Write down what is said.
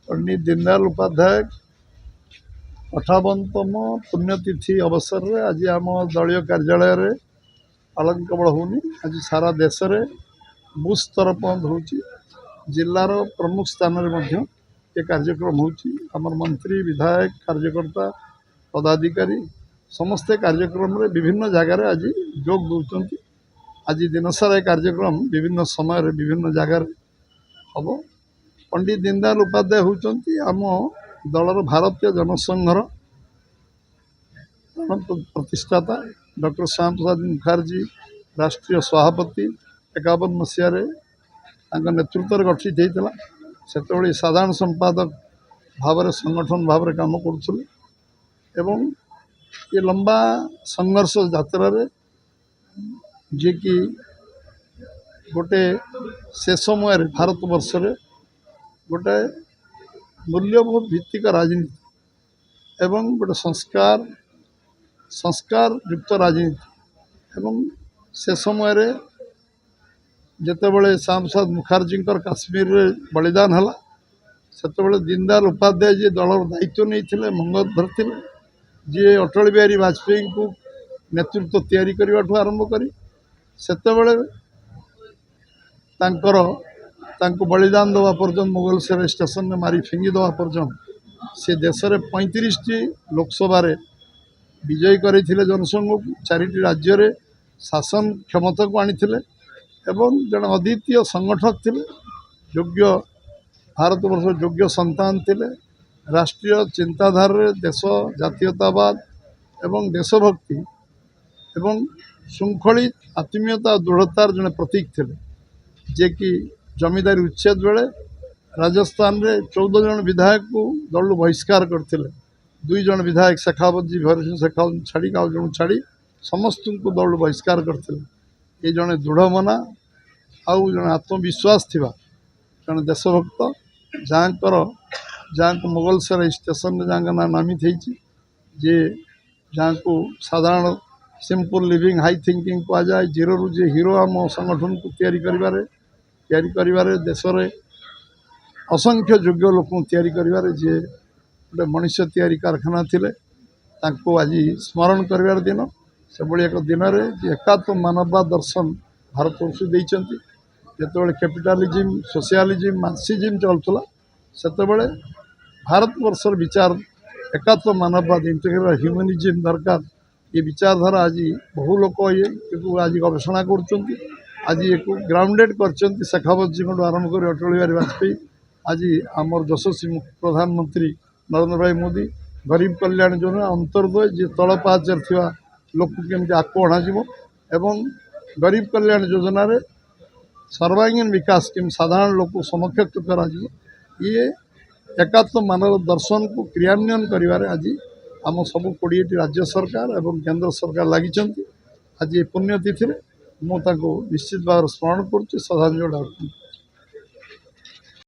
पंडित दीनदयाल उपाध्याय 58तम पुण्यतिथि अवसर में आज आम दलीय कार्यालय रे आलोकबल होनी आज सारा देश में बुथ स्तर बंद हो जिलार प्रमुख स्थान में ये कार्यक्रम होमर मंत्री विधायक कार्यकर्ता पदाधिकारी समस्ते कार्यक्रम रे विभिन्न जगार आज जोग दौरान आज दिन सारा कार्यक्रम विभिन्न समय विभिन्न जगार हम पंडित दीनदयाल उपाध्याय होती आम दलर भारतीय जनसंघर प्रतिष्ठाता डॉक्टर श्याम प्रसाद मुखर्जी राष्ट्रीय सभापति 51 मसीह नेतृत्व गठित होता से साधारण संपादक भाव संगठन भाव काम करुले ये लंबा संघर्ष यात्रा जी कि गोटे से समय भारत वर्ष गोटे मूल्यबोध भित्तिक राजनीति एवं गोटे संस्कार युक्त राजनीति एवं से समय जितेबले श्याम प्रसाद मुखर्जी काश्मीर रे बलिदान है से दीनदयाल उपाध्याय जी दलर दायित्व नहीं मंगधर थे जी अटल बिहारी वाजपेयी को नेतृत्व तैयारी करने आरंभ कर तांको बलिदान दवा पर्यंत मुगल सेर स्टेशन में मारी फिंगी दवा पर्यंत से देश में 35 लोकसभा विजयी करते जनसंघ को 4टी राज्य रे शासन क्षमता को आनी एवं जन अद्वितीय संगठक थे योग्य भारत वर्ष योग्य संतान थे राष्ट्रीय चिंताधार देश जातीयतावाद एवं देशभक्ति एवं श्रृंखलित आत्मीयता दृढ़तार जड़े प्रतीक थे जे कि जमींदारी उच्छेद बेले राजस्थान रे 14 जन विधायक को दल बहिष्कार करते 2 जन विधायक शेखावत जी भैर सिंह शेखावत छाड़ी आउ जन छाड़ी समस्त को दल बहिष्कार करते ये जड़े दृढ़मना आउ जड़े आत्मविश्वास थिबा जड़े देशभक्त जहाँ को मुगल सर स्टेशन में जहाँ ना नामित होती जे जहाँ को साधारण सिंपल लिविंग हाई थिंकिंग कहुए जीरो रु जे हीरो आम संगठन को तैयारी करिबारे देश में असंख्य योग्य लोक तैयारी करिबारे जे गोटे मनुष्य तैयारी कारखाना थिले तांको आज स्मरण करिबार दिन से भली एक दिन में जे एकात्म मानववाद दर्शन भारत वर्ष देइचंती जेतेबेले कैपिटालिज्म सोशलिज्म मार्क्सिज्म चलुला सेतेबेले भारत वर्षर विचार एकात्म मानववाद इंटीग्रल ह्यूमनिज्म दरकार ये विचारधारा आज बहु लोक ये आज गवेषणा कर आज एक ग्राउंडेड कर शेखावत जी को आरंभ कर अटल बिहारी वाजपेयी आज आमर यशस्वी प्रधानमंत्री नरेंद्र भाई मोदी गरीब कल्याण योजना अंतर्दय जी तल पाचर थी लोक केमती आगू अणाଯିव एवं गरीब कल्याण योजना रे सर्वांगीन विकास केम साधारण लोक समकक्ष करा ये एकात्म मानव दर्शन को क्रियान्वयन करिवारे आज आम सब 20टी राज्य सरकार एवं केंद्र सरकार लगी आज ये पुण्यतिथि मुझे निश्चित भाव स्मरण करुँच श्रद्धांजलि अर्पण